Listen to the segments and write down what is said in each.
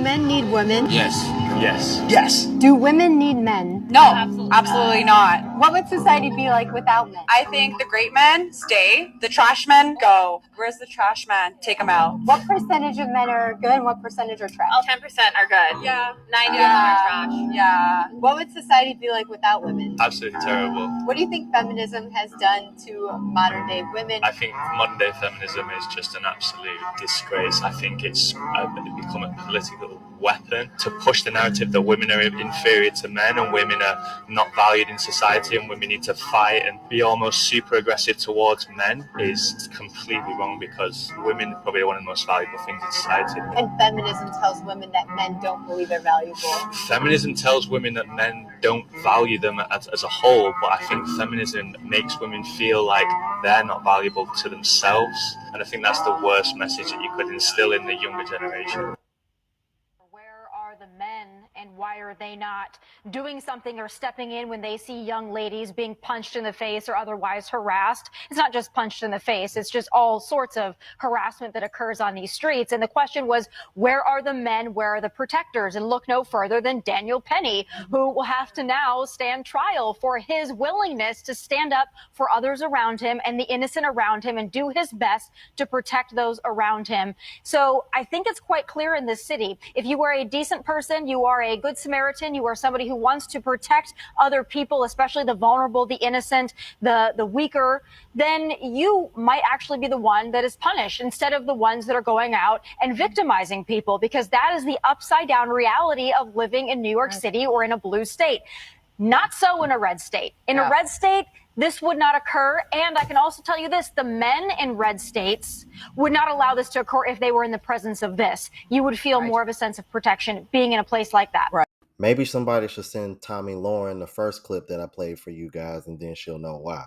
men need women? Yes. Yes. Yes. Do women need men? No, absolutely not. What would society be like without men? I think the great men stay, the trash men go. Where's the trash man? Take them out. What percentage of men are good and what percentage are trash? 10% are good. Yeah. 90 of them are trash. Yeah. What would society be like without women? Absolutely terrible. What do you think feminism has done to modern day women? I think modern day feminism is just an absolute disgrace. I think it's become a political weapon to push the narrative that women are inferior to men and women are not valued in society and women need to fight and be almost super aggressive towards men is completely wrong, because women are probably one of the most valuable things in society. And feminism tells women that men don't believe they're valuable. Feminism tells women that men don't value them as a whole, but I think feminism makes women feel like they're not valuable to themselves, and I think that's the worst message that you could instill in the younger generation. Where are the men, and why are they not doing something or stepping in when they see young ladies being punched in the face or otherwise harassed? It's not just punched in the face, it's just all sorts of harassment that occurs on these streets. And the question was, where are the men, where are the protectors? And look no further than Daniel Penny, who will have to now stand trial for his willingness to stand up for others around him and the innocent around him and do his best to protect those around him. So I think it's quite clear in this city, if you are a decent person, you are a good Samaritan, you are somebody who wants to protect other people, especially the vulnerable, the innocent, the weaker, then you might actually be the one that is punished instead of the ones that are going out and victimizing people, because that is the upside down reality of living in New York City or in a blue state. Not so in a red state. In a red state, this would not occur. And I can also tell you this, the men in red states would not allow this to occur if they were in the presence of this. You would feel more of a sense of protection being in a place like that. Right. Maybe somebody should send Tommy Lauren the first clip that I played for you guys, and then she'll know why.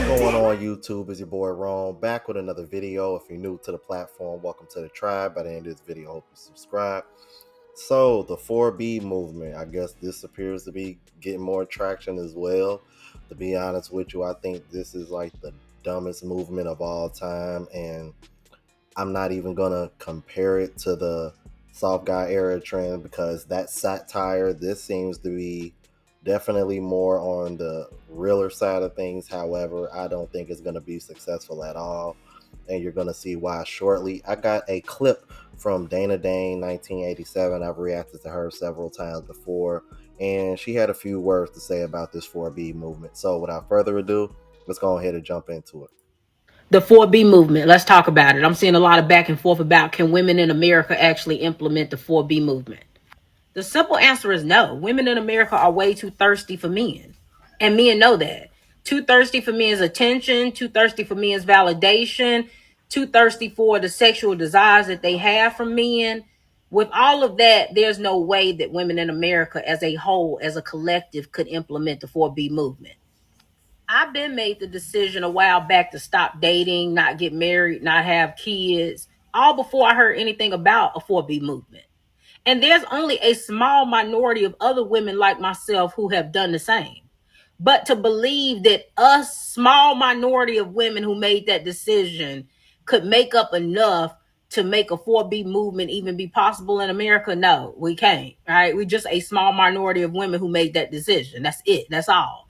Going on YouTube is your boy Ron, back with another video. If you're new to the platform, welcome to the tribe. By the end of this video, hope you subscribe. So the 4B movement, I guess this appears to be getting more traction as well. To be honest with you, I think this is like the dumbest movement of all time, and I'm not even gonna compare it to the soft guy era trend, because that satire, this seems to be definitely more on the realer side of things. However, I don't think it's going to be successful at all, and you're going to see why shortly. I got a clip from Dana Dane 1987. I've reacted to her several times before, and she had a few words to say about this 4B movement. So without further ado, let's go ahead and jump into it. The 4B movement, let's talk about it. I'm seeing a lot of back and forth about, can women in America actually implement the 4B movement? The simple answer is no. Women in America are way too thirsty for men. And men know that. Too thirsty for men's attention, too thirsty for men's validation, too thirsty for the sexual desires that they have from men. With all of that, there's no way that women in America as a whole, as a collective, could implement the 4B movement. I've been made the decision a while back to stop dating, not get married, not have kids, all before I heard anything about a 4B movement. And there's only a small minority of other women like myself who have done the same. But to believe that a small minority of women who made that decision could make up enough to make a 4B movement even be possible in America, no, we can't. Right? We're just a small minority of women who made that decision. That's it. That's all.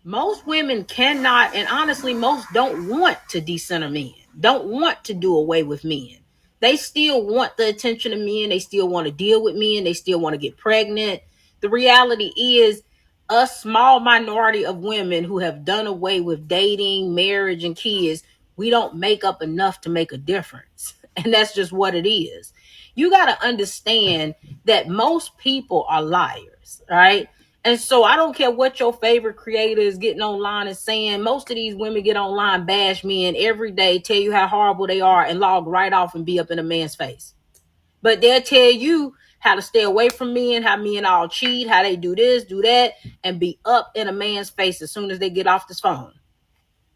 Most women cannot, and honestly, most don't want to decenter men, don't want to do away with men. They still want the attention of men. They still want to deal with men. They still want to get pregnant. The reality is, a small minority of women who have done away with dating, marriage, and kids, we don't make up enough to make a difference. And that's just what it is. You got to understand that most people are liars, right? And so I don't care what your favorite creator is getting online and saying. Most of these women get online, bash men every day, tell you how horrible they are, and log right off and be up in a man's face. But they'll tell you how to stay away from men, how men all cheat, how they do this, do that, and be up in a man's face as soon as they get off this phone.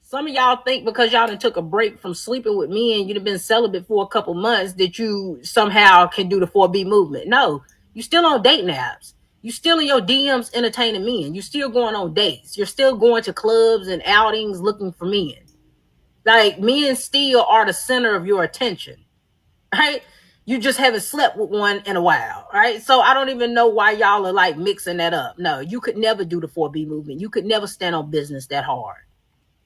Some of y'all think because y'all done took a break from sleeping with men, you've been celibate for a couple months, that you somehow can do the 4B movement. No, You still on dating apps. You still in your DMs entertaining men. You still going on dates. You're still going to clubs and outings looking for men. Like, men still are the center of your attention, right? You just haven't slept with one in a while, right? So I don't even know why y'all are like mixing that up. No, you could never do the 4B movement. You could never stand on business that hard.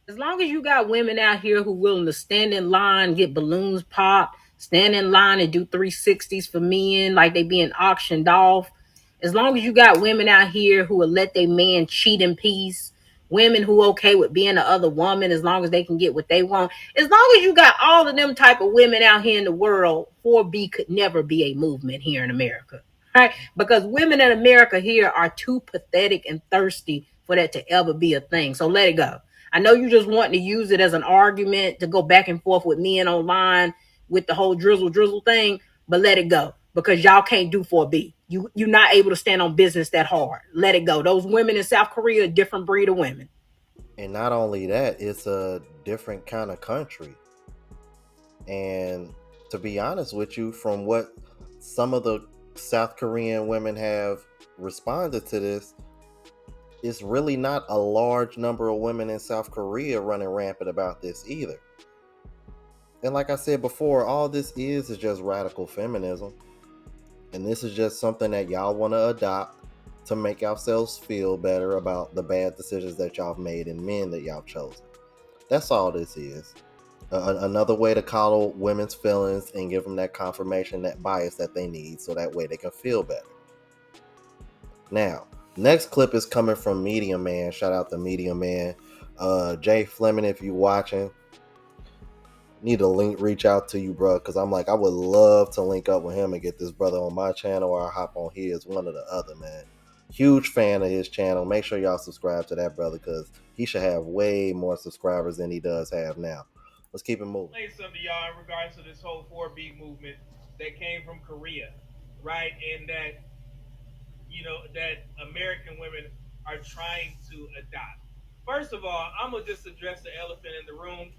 As long as you got women out here who willing to stand in line, get balloons popped, stand in line and do 360s for men like they being auctioned off. As long as you got women out here who will let their man cheat in peace, women who okay with being the other woman as long as they can get what they want. As long as you got all of them type of women out here in the world, 4B could never be a movement here in America. Right? Because women in America here are too pathetic and thirsty for that to ever be a thing. So let it go. I know you just wanting to use it as an argument to go back and forth with men online with the whole drizzle thing, but let it go because y'all can't do 4B. You're not able to stand on business that hard. Let it go. Those women in South Korea, a different breed of women. And not only that, it's a different kind of country. And to be honest with you, from what some of the South Korean women have responded to this, it's really not a large number of women in South Korea running rampant about this either. And like I said before, all this is just radical feminism. And this is just something that y'all want to adopt to make yourselves feel better about the bad decisions that y'all have made and men that y'all chosen. That's all this is. Another way to coddle women's feelings and give them that confirmation, that bias that they need, so that way they can feel better. Now, next clip is coming from Media Man. Shout out to Media Man. Jay Fleming, if you watching, need a link, reach out to you, bro, because I'm like, I would love to link up with him and get this brother on my channel, or I'll hop on his, one or the other, man. Huge fan of his channel. Make sure y'all subscribe to that brother, because he should have way more subscribers than he does have now. Let's keep it moving. Say something to y'all in regards to this whole 4B movement that came from Korea, right? And that, you know, that American women are trying to adopt. First of all, I'm going to just address the elephant in the room.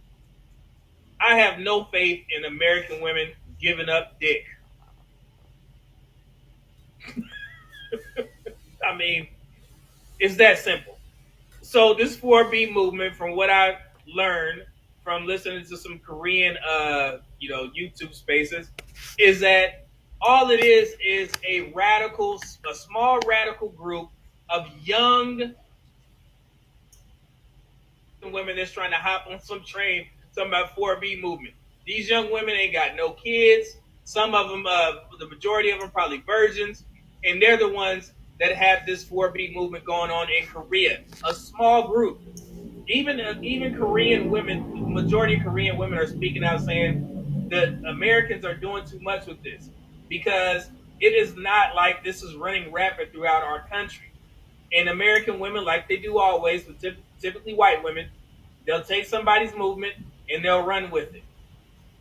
I have no faith in American women giving up dick. I mean, it's that simple. So this 4B movement, from what I've learned from listening to some Korean, YouTube spaces, is that all it is a small radical group of young women that's trying to hop on some train, talking about 4B movement. These young women ain't got no kids. Some of them, the majority of them, probably virgins, and they're the ones that have this 4B movement going on in Korea. A small group. Even Korean women, majority of Korean women are speaking out saying that Americans are doing too much with this, because it is not like this is running rampant throughout our country. And American women, like they do always with typically white women, they'll take somebody's movement and they'll run with it.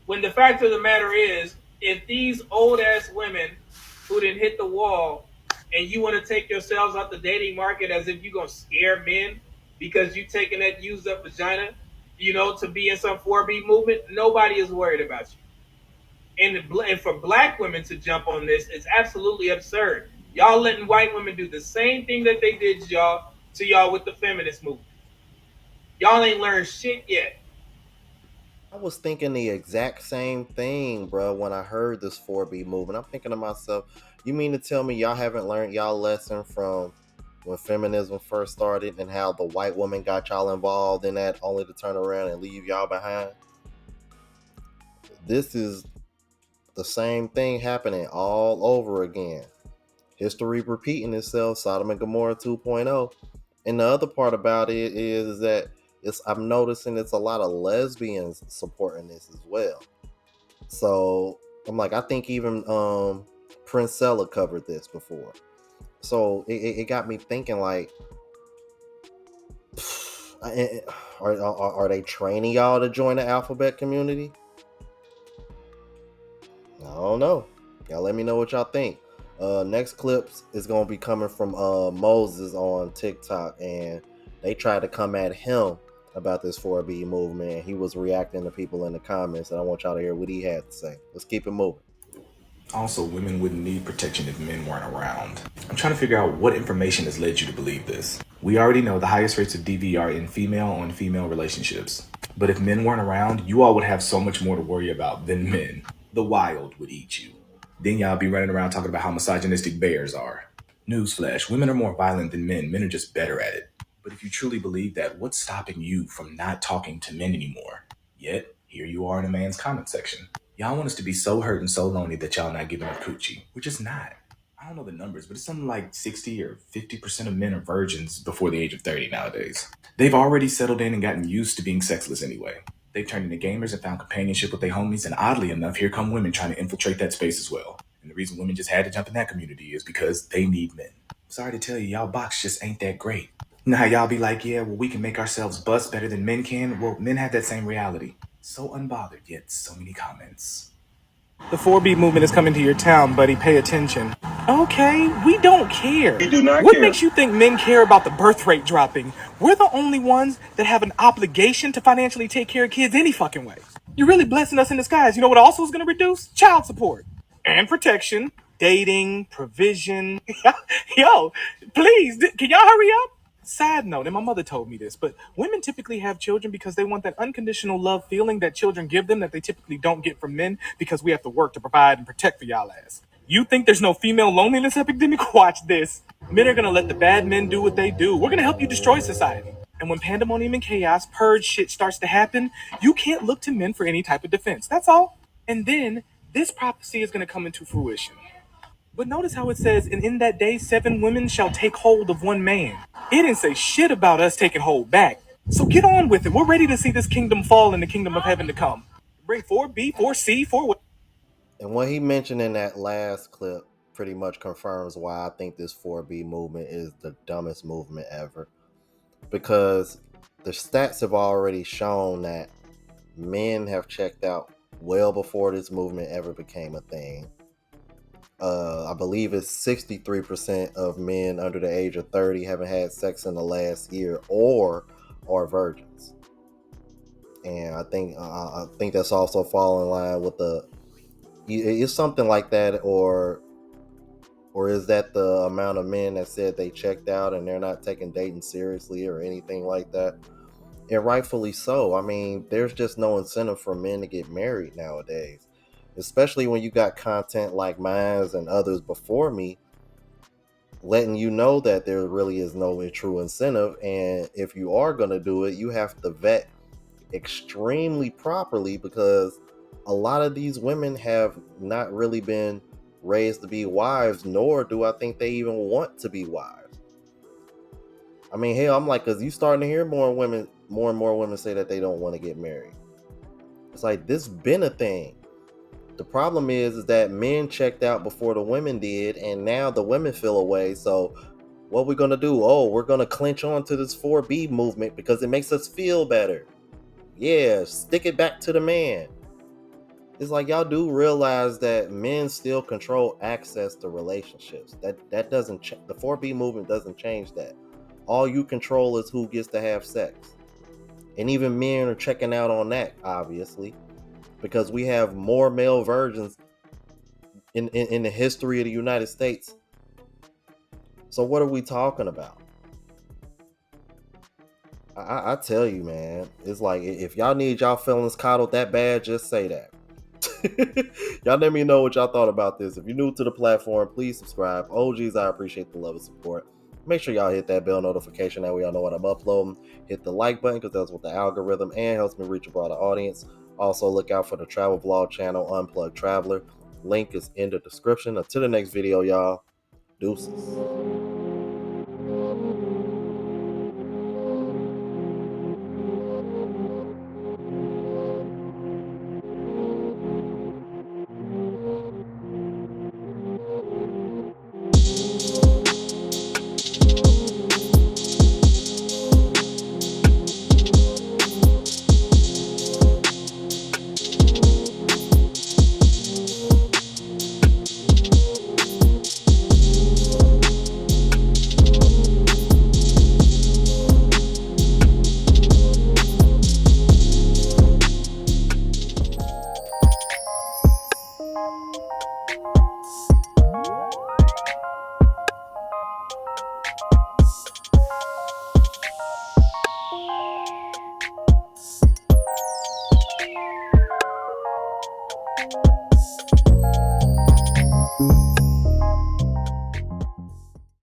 When the fact of the matter is, if these old ass women who didn't hit the wall, and you want to take yourselves out the dating market as if you're going to scare men because you taking that used up vagina, to be in some 4B movement, nobody is worried about you. And for black women to jump on this, it's absolutely absurd. Y'all letting white women do the same thing that they did to y'all with the feminist movement. Y'all ain't learned shit yet. I was thinking the exact same thing, bro, when I heard this 4B movement. I'm thinking to myself, you mean to tell me y'all haven't learned y'all lesson from when feminism first started and how the white woman got y'all involved in that only to turn around and leave y'all behind? This is the same thing happening all over again. History repeating itself, Sodom and Gomorrah 2.0. And the other part about it is that I'm noticing it's a lot of lesbians supporting this as well. So I'm like, I think even Princella covered this before. So it got me thinking, like, are they training y'all to join the alphabet community? I don't know. Y'all let me know what y'all think. Next clips is gonna be coming from Moses on TikTok, and they tried to come at him about this 4B movement. He was reacting to people in the comments, and I want y'all to hear what he had to say. Let's keep it moving. Also, women wouldn't need protection if men weren't around. I'm trying to figure out what information has led you to believe this. We already know the highest rates of DV are in female-on-female relationships. But if men weren't around, you all would have so much more to worry about than men. The wild would eat you. Then y'all be running around talking about how misogynistic bears are. Newsflash, women are more violent than men. Men are just better at it. But if you truly believe that, what's stopping you from not talking to men anymore? Yet, here you are in a man's comment section. Y'all want us to be so hurt and so lonely that y'all not giving up coochie. We're just not. I don't know the numbers, but it's something like 60 or 50% of men are virgins before the age of 30 nowadays. They've already settled in and gotten used to being sexless anyway. They've turned into gamers and found companionship with their homies, and oddly enough, here come women trying to infiltrate that space as well. And the reason women just had to jump in that community is because they need men. Sorry to tell you, y'all box just ain't that great. You know how y'all be like, yeah, well, we can make ourselves bust better than men can? Well, men have that same reality. So unbothered, yet so many comments. The 4B movement is coming to your town, buddy. Pay attention. Okay, we don't care. We do not What care. makes you think men care about the birth rate dropping? We're the only ones that have an obligation to financially take care of kids any fucking way. You're really blessing us in disguise. You know what also is going to reduce? Child support. And protection. Dating. Provision. Yo, please, can y'all hurry up? Side note, and my mother told me this, but women typically have children because they want that unconditional love feeling that children give them that they typically don't get from men because we have to work to provide and protect for y'all ass. You think there's no female loneliness epidemic? Watch this. Men are gonna let the bad men do what they do. We're gonna help you destroy society. And when pandemonium and chaos, purge shit starts to happen, you can't look to men for any type of defense. That's all. And then this prophecy is gonna come into fruition. But notice how it says, and in that day, 7 women shall take hold of 1 man. It didn't say shit about us taking hold back. So get on with it. We're ready to see this kingdom fall and the kingdom of heaven to come. Bring 4B, 4C, 4... And what he mentioned in that last clip pretty much confirms why I think this 4B movement is the dumbest movement ever. Because the stats have already shown that men have checked out well before this movement ever became a thing. I believe it's 63% of men under the age of 30 haven't had sex in the last year or are virgins. And I think that's also fall in line with is something like that, or is that the amount of men that said they checked out and they're not taking dating seriously or anything like that? And rightfully so. I mean, there's just no incentive for men to get married nowadays, especially when you got content like mine and others before me letting you know that there really is no true incentive. And if you are going to do it, you have to vet extremely properly, because a lot of these women have not really been raised to be wives, nor do I think they even want to be wives. I mean, hell, I'm like, because you starting to hear more and more women say that they don't want to get married. It's like, this been a thing. The problem is that men checked out before the women did, and now the women feel away. So what we're going to do? Oh, we're going to clinch on to this 4B movement because it makes us feel better. Yeah, stick it back to the man. It's like, y'all do realize that men still control access to relationships. That doesn't the 4B movement doesn't change that. All you control is who gets to have sex. And even men are checking out on that, obviously, because we have more male virgins in the history of the United States. So what are we talking about? I tell you, man, it's like, if y'all need y'all feelings coddled that bad, just say that. Y'all let me know what y'all thought about this. If you're new to the platform, please subscribe. OGs, I appreciate the love and support. Make sure y'all hit that bell notification, that way y'all know what I'm uploading. Hit the like button, because that's what the algorithm and helps me reach a broader audience. Also, look out for the travel vlog channel, Unplugged Traveler. Link is in the description. Until the next video, y'all. Deuces.